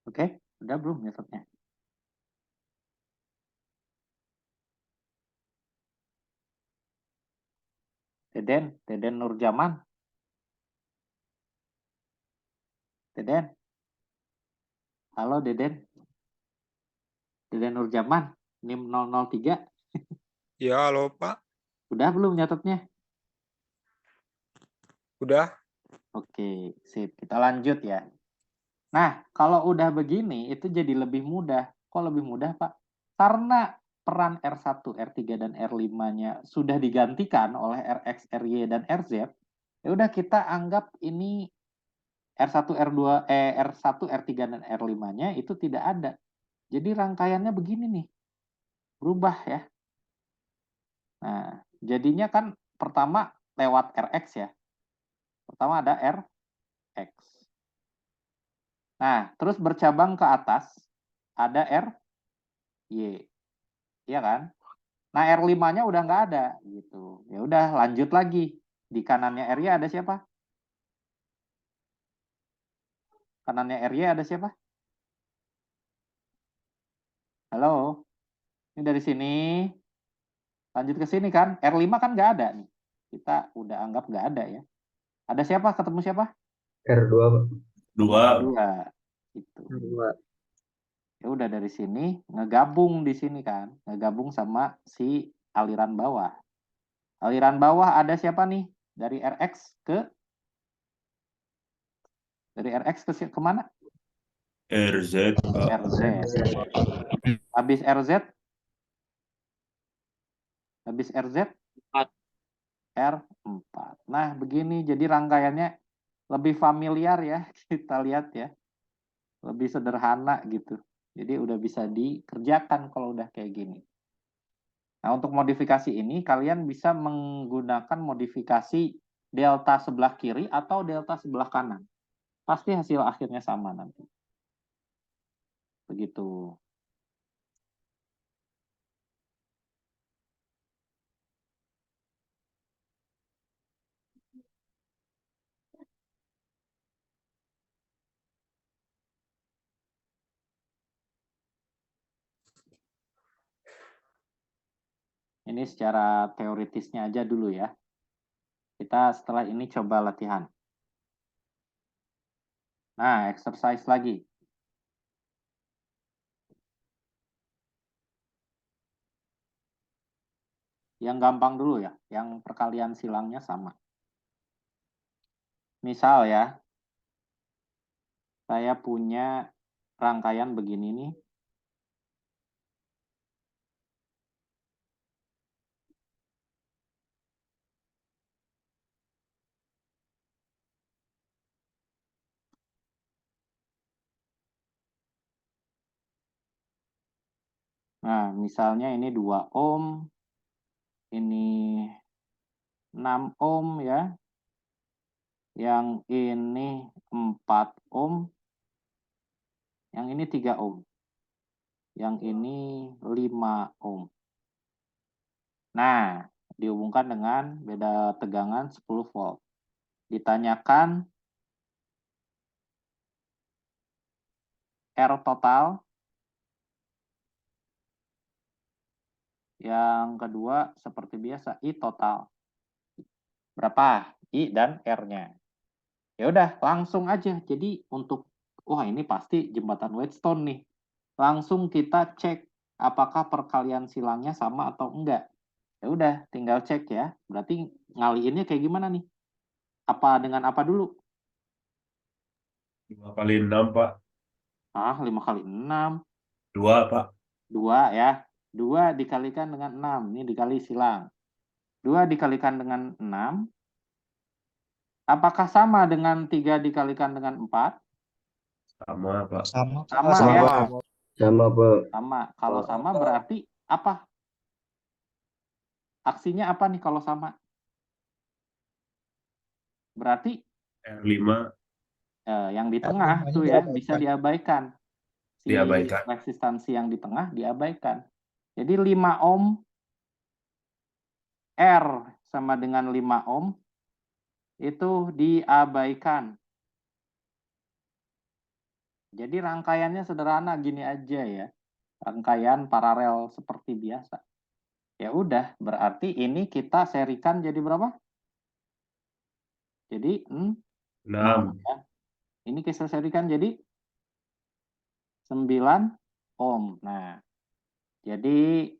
Oke, udah belum metodenya? Deden Nurjaman. Deden. Halo Deden. Deden Nurjaman, NIM 003. Ya, halo Pak. Udah belum nyatetnya? Udah. Oke, sip. Kita lanjut ya. Nah, kalau udah begini, itu jadi lebih mudah. Kok lebih mudah, Pak? Karena peran R1, R3, dan R5-nya sudah digantikan oleh Rx, Ry, dan Rz, ya udah kita anggap ini R1, R2, R1, R3, dan R5-nya itu tidak ada. Jadi rangkaiannya begini nih, berubah ya. Nah, jadinya kan pertama lewat Rx ya. Pertama ada Rx. Nah, terus bercabang ke atas ada Ry. Iya kan? Nah, R5-nya udah nggak ada gitu. Ya udah lanjut lagi. Di kanannya Ry ada siapa? Kanannya Ry ada siapa? Halo? Ini dari sini lanjut ke sini kan? R5 kan nggak ada nih. Kita udah anggap nggak ada ya. Ada siapa? Ketemu siapa? R2, Pak. 2. Dua. Itu. Ya udah dari sini ngegabung di sini kan, ngegabung sama si aliran bawah. Aliran bawah ada siapa nih? Dari Rx ke kemana? RZ, Pak. RZ. Habis RZ? Habis RZ? R4. Nah, begini jadi rangkaiannya lebih familiar ya, kita lihat ya. Lebih sederhana gitu. Jadi udah bisa dikerjakan kalau udah kayak gini. Nah, untuk modifikasi ini kalian bisa menggunakan modifikasi delta sebelah kiri atau delta sebelah kanan. Pasti hasil akhirnya sama nanti. Begitu. Ini secara teoritisnya aja dulu ya. Kita setelah ini coba latihan. Nah, exercise lagi. Yang gampang dulu ya, yang perkalian silangnya sama. Misal ya, saya punya rangkaian begini nih. Nah, misalnya ini 2 ohm, ini 6 ohm ya. Yang ini 4 ohm, yang ini 3 ohm. Yang ini 5 ohm. Nah, dihubungkan dengan beda tegangan 10 volt. Ditanyakan R total. Yang kedua seperti biasa I total. Berapa I dan R-nya? Ya udah, langsung aja. Jadi untuk wah ini pasti jembatan Wheatstone nih. Langsung kita cek apakah perkalian silangnya sama atau enggak. Ya udah, tinggal cek ya. Berarti ngaliinnya kayak gimana nih? Apa dengan apa dulu? 5 kali 6, Pak. 5 kali 6. 2, Pak. 2 ya. 2 dikalikan dengan 6. Ini dikali silang. 2 dikalikan dengan 6. Apakah sama dengan 3 dikalikan dengan 4? Sama, Pak. Sama, Sama sama, ya. Pak. Sama, Pak. Sama. Kalau sama berarti apa? Aksinya apa nih kalau sama? Berarti R5 yang di tengah tuh ya bisa diabaikan. Si diabaikan. resistansi yang di tengah diabaikan. Jadi 5 ohm R sama dengan 5 ohm itu diabaikan. Jadi rangkaiannya sederhana gini aja ya. Rangkaian paralel seperti biasa. Ya udah, berarti ini kita serikan jadi berapa? Jadi 6 6. ya. Ini kita serikan jadi 9 ohm. Nah, jadi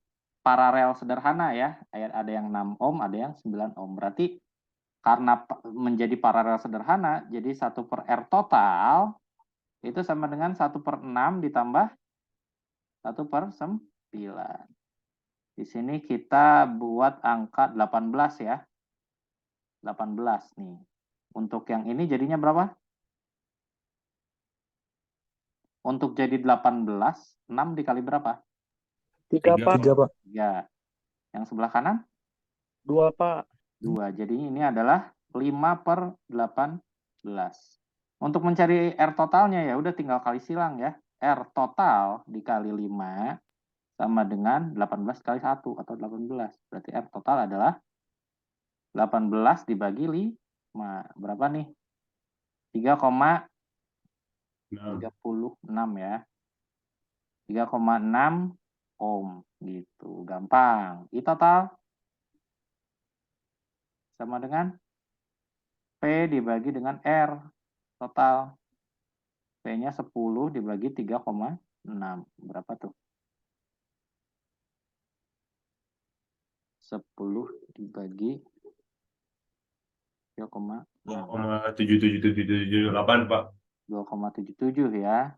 paralel sederhana ya. Ada yang 6 ohm, ada yang 9 ohm. Berarti karena menjadi paralel sederhana, jadi 1/R total itu sama dengan 1/6 ditambah 1/9. Di sini kita buat angka 18 ya. 18 nih. Untuk yang ini jadinya berapa? Untuk jadi 18, 6 dikali berapa? 3, Tiga, Pak. 3, Pak. 3. Yang sebelah kanan? 2, Pak. 2. Jadi ini adalah 5/18. Untuk mencari R totalnya ya udah tinggal kali silang ya. R total dikali 5 sama dengan 18 kali 1 atau 18. Berarti R total adalah 18 dibagi 5. Berapa nih? 3,36 ya. 3,6 ohm gitu. Gampang. I total sama dengan P dibagi dengan R total. P-nya 10 dibagi 3,6. Berapa tuh? 10 dibagi 3,6. 2,77778 Pak. 2,77 ya.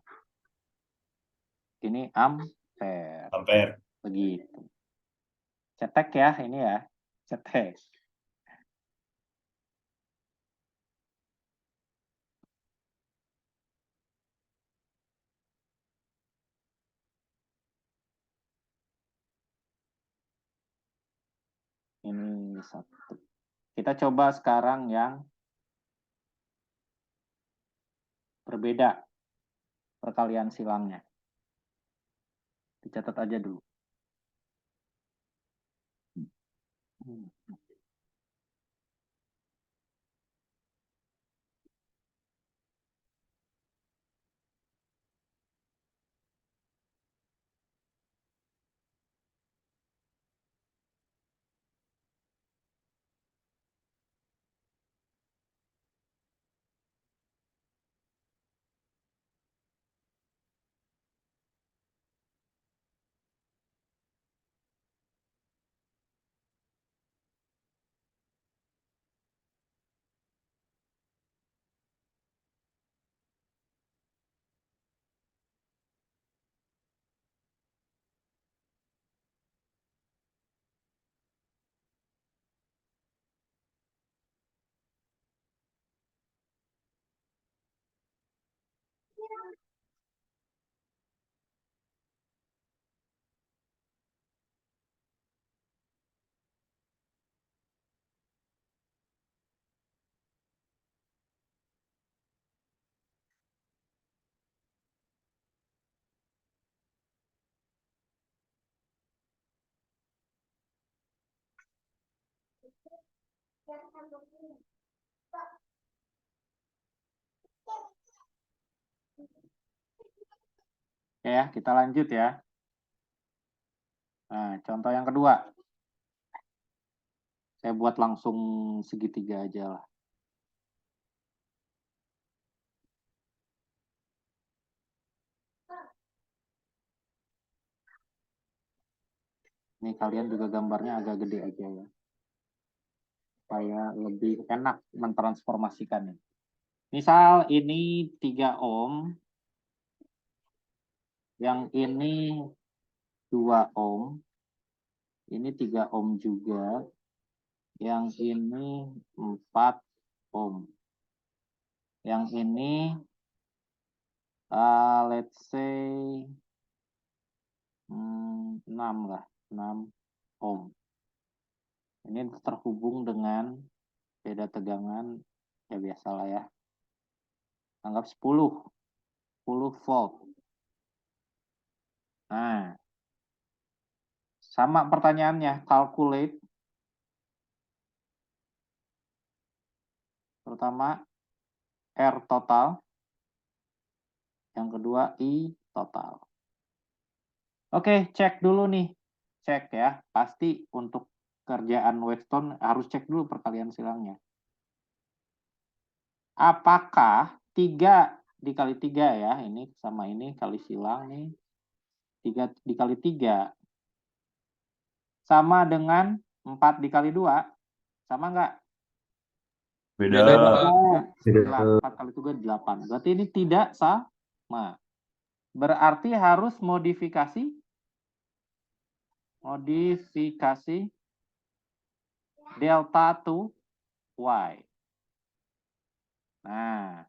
Ini ampere. Ampere. Begitu. Cetek ya ini ya. Cetek. Ini satu. Kita coba sekarang yang berbeda perkalian silangnya. Dicatat aja dulu. Oke ya, kita lanjut ya. Nah, contoh yang kedua. Saya buat langsung segitiga aja lah. Ini kalian juga gambarnya agak gede aja ya. Supaya lebih enak mentransformasikannya. Misal ini 3 ohm. Yang ini 2 ohm. Ini 3 ohm juga. Yang ini 4 ohm. Yang ini let's say 6 lah, 6 ohm. Ini terhubung dengan beda tegangan, ya biasalah ya. Anggap 10 volt. Nah, sama pertanyaannya, calculate. Pertama, R total. Yang kedua, I total. Oke, cek dulu nih. Cek ya, pasti untuk kerjaan Whetstone harus cek dulu perkalian silangnya. Apakah 3 dikali 3 ya. Ini sama ini kali silang nih. 3 dikali 3. Sama dengan 4 dikali 2. Sama nggak? Beda. Ya, Beda. 4 kali 3, 8. Berarti ini tidak sama. Berarti harus modifikasi delta to y. Nah,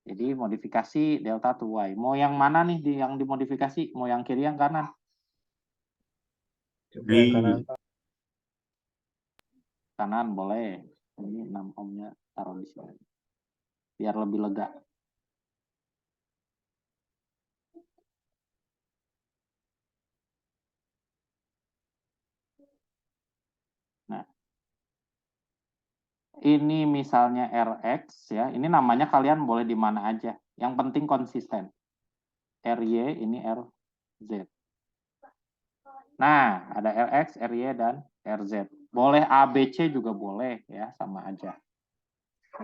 jadi modifikasi delta to y. Mau yang mana nih yang dimodifikasi? Mau yang kiri yang kanan? Coba yang kanan, Kiri. Pak. Kanan boleh. Ini 6 ohmnya taruh di sini. Biar lebih lega. Nah, ini misalnya Rx ya. Ini namanya kalian boleh di mana aja. Yang penting konsisten. Ry ini Rz. Nah, ada Rx, Ry, dan Rz. Boleh ABC juga boleh ya, sama aja.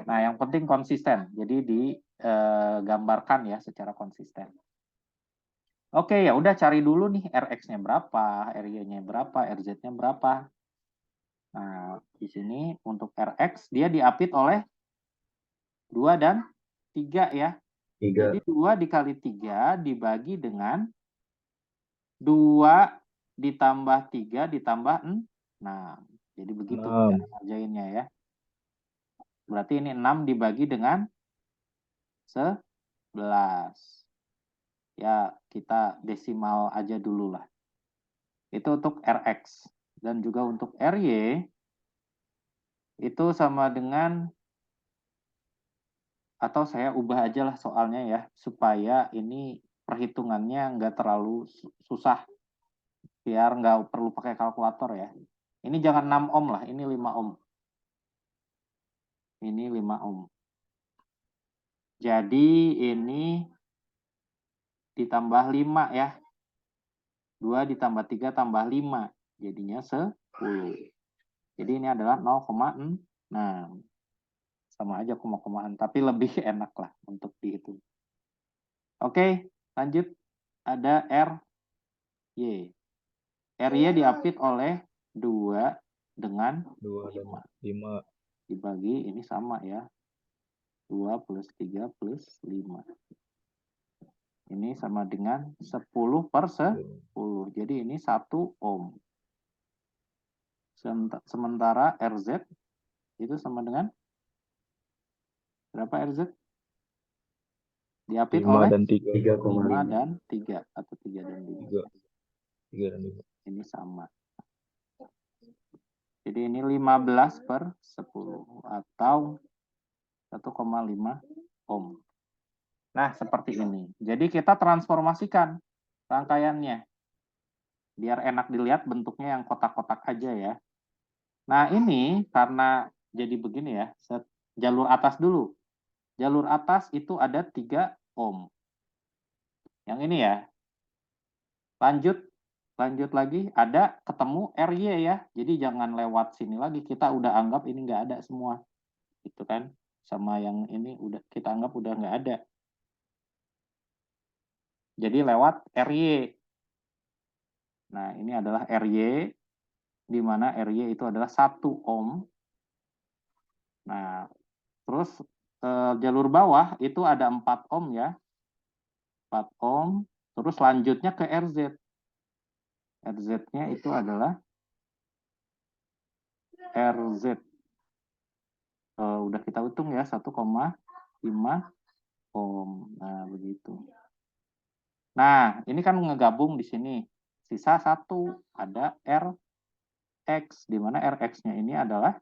Nah, yang penting konsisten. Jadi digambarkan ya secara konsisten. Oke, ya udah cari dulu nih Rx-nya berapa, Ry-nya berapa, Rz-nya berapa. Nah, di sini untuk Rx dia diapit oleh 2 dan 3 ya. 3. Jadi 2 dikali 3 dibagi dengan 2 ditambah 3 ditambah 6. Jadi begitu 6. cara ngerjainnya ya. Berarti ini 6 dibagi dengan 11. Ya, kita desimal aja dulu lah. Itu untuk Rx. Dan juga untuk Ry, itu sama dengan, atau saya ubah aja lah soalnya ya, supaya ini perhitungannya nggak terlalu susah. Biar nggak perlu pakai kalkulator ya. Ini jangan 6 ohm lah, ini 5 ohm. Ini 5 ohm. Jadi ini ditambah 5 ya. 2 ditambah 3 tambah 5. Jadinya 10. Jadi ini adalah 0,6. Sama aja koma-komaan. Tapi lebih enak lah untuk dihitung. Oke, lanjut. Ada Ry. Ry diapit oleh 2 dengan 2 dan 5. 5. Dibagi ini sama ya. 2 plus 3 plus 5. Ini sama dengan 10 per 10. Jadi ini 1 ohm. Sementara Rz itu sama dengan berapa Rz? Diapit 5 oleh dan 3. 5 3,5. dan 3 atau 3 dan 5. 3 dan 5. Ini sama. Jadi ini 15 per 10 atau 1,5 ohm. Nah, seperti ini. Jadi kita transformasikan rangkaiannya. Biar enak dilihat bentuknya yang kotak-kotak aja ya. Nah, ini karena jadi begini ya. Jalur atas dulu. Jalur atas itu ada 3 ohm. Yang ini ya. Lanjut lagi. Ada ketemu Ry ya. Jadi jangan lewat sini lagi. Kita udah anggap ini nggak ada semua. Gitu kan. Sama yang ini udah kita anggap udah nggak ada. Jadi lewat Ry. Nah, ini adalah Ry, di mana Ry itu adalah 1 ohm. Nah, terus jalur bawah itu ada 4 ohm ya. 4 ohm. Terus lanjutnya ke Rz. Rz-nya itu adalah Rz. Udah kita hitung ya, 1,5 ohm. Nah, begitu. Nah, ini kan ngegabung di sini. Sisa 1, ada Rx, di mana Rx-nya ini adalah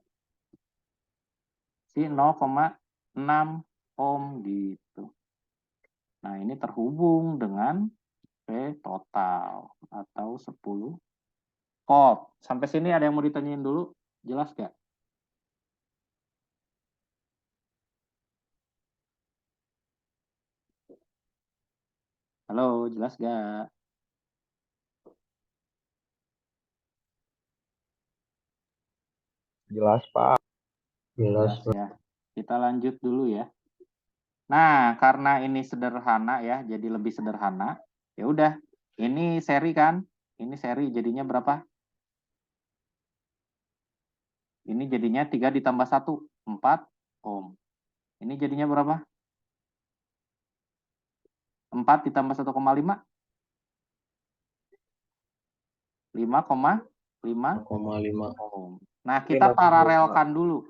si 0,6 ohm gitu. Nah, ini terhubung dengan V total atau 10 volt. Sampai sini ada yang mau ditanyain dulu? Jelas gak? Halo, jelas gak? Jelas, Pak. Jelas, Jelas ya. Kita lanjut dulu ya. Nah, karena ini sederhana ya, jadi lebih sederhana. Ya udah, ini seri kan? Ini seri jadinya berapa? Ini jadinya 3 ditambah 1, 4 ohm. Ini jadinya berapa? 4 ditambah 1,5, 5,5 0,5. ohm. Nah, kita paralelkan dulu.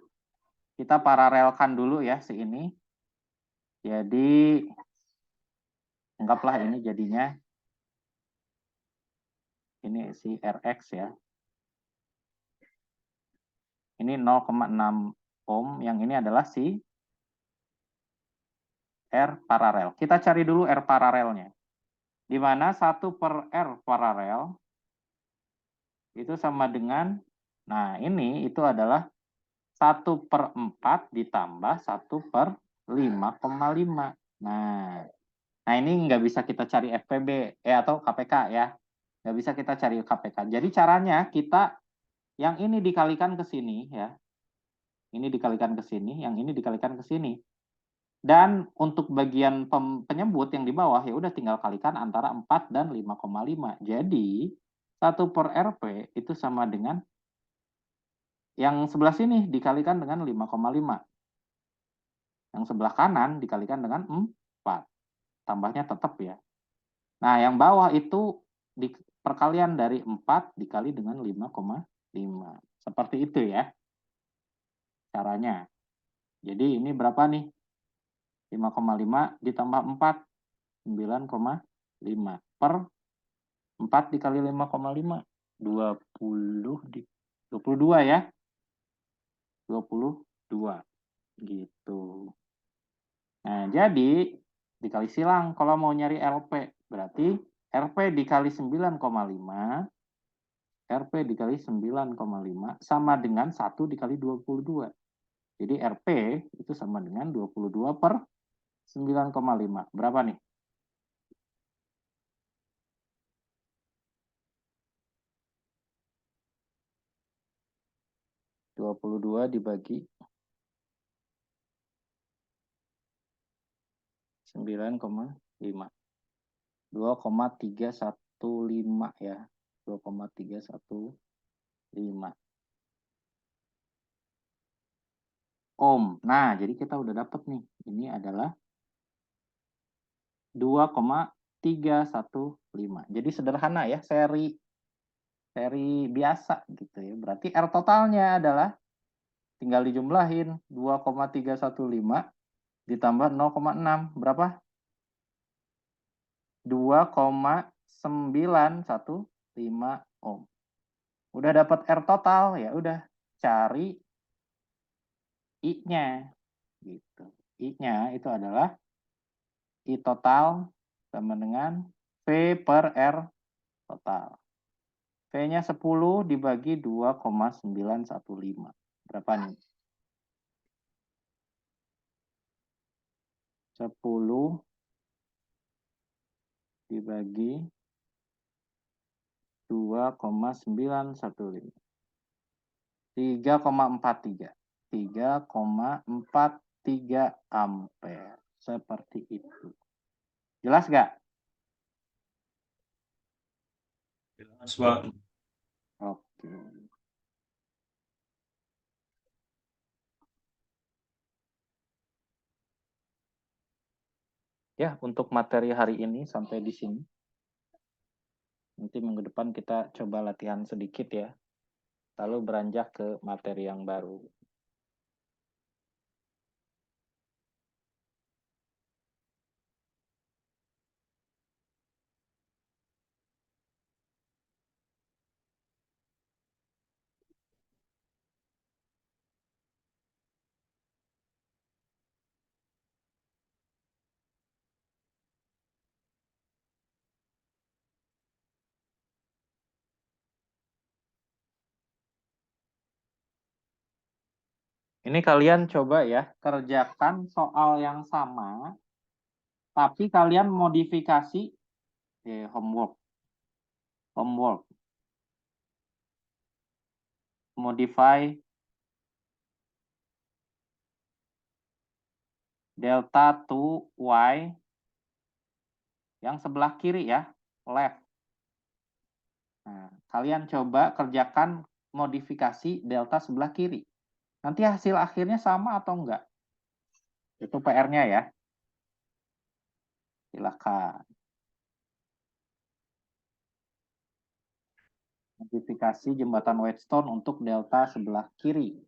Kita paralelkan dulu ya si ini. Jadi, anggaplah ini jadinya, ini si Rx ya. Ini 0,6 ohm, yang ini adalah si R paralel. Kita cari dulu R paralelnya. Di mana 1 per R paralel itu sama dengan, nah ini itu adalah 1 per 4 ditambah 1 per 5,5. Nah ini nggak bisa kita cari FPB atau KPK ya. Nggak bisa kita cari KPK. Jadi caranya kita yang ini dikalikan ke sini ya. Ini dikalikan ke sini, yang ini dikalikan ke sini. Dan untuk bagian penyebut yang di bawah ya udah tinggal kalikan antara 4 dan 5,5. Jadi 1 per RP itu sama dengan yang sebelah sini dikalikan dengan 5,5. Yang sebelah kanan dikalikan dengan 4. Tambahnya tetap ya. Nah, yang bawah itu perkalian dari 4 dikali dengan 5,5. Seperti itu ya caranya. Jadi ini berapa nih? 5,5 ditambah 4, 9,5 per 4 dikali 5,5, 22 ya. 22 gitu. Nah, jadi dikali silang kalau mau nyari LP. Berarti RP dikali 9,5, RP dikali 9,5 sama dengan 1 dikali 22. Jadi RP itu sama dengan 22 per 9,5. Berapa nih? 22 dibagi 9,5. 2,315 ya. 2,315 ohm. Nah, jadi kita udah dapat nih. Ini adalah 2,315. Jadi sederhana ya, seri biasa gitu ya. Berarti R totalnya adalah tinggal dijumlahin 2,315 ditambah 0,6 berapa? 2,915 ohm. Udah dapat R total ya udah cari I-nya gitu. I-nya itu adalah I total sama dengan V per R total. V-nya 10 dibagi 2,915. Berapa nih? 10 dibagi 2,915. 3,43. 3,43 ampere. Seperti itu. Jelas nggak? Jelas, Pak. Oke. Ya, untuk materi hari ini sampai di sini. Nanti minggu depan kita coba latihan sedikit ya. Lalu beranjak ke materi yang baru. Ini kalian coba ya, kerjakan soal yang sama, tapi kalian modifikasi homework. Modify delta to Y yang sebelah kiri ya, left. Nah, kalian coba kerjakan modifikasi delta sebelah kiri. Nanti hasil akhirnya sama atau enggak? Itu PR-nya ya. Silakan. Modifikasi jembatan Whetstone untuk delta sebelah kiri.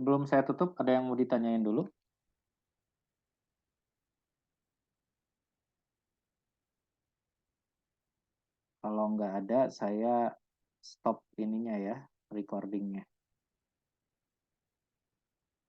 Sebelum saya tutup, ada yang mau ditanyain dulu? Kalau nggak ada, saya stop ininya ya, recordingnya.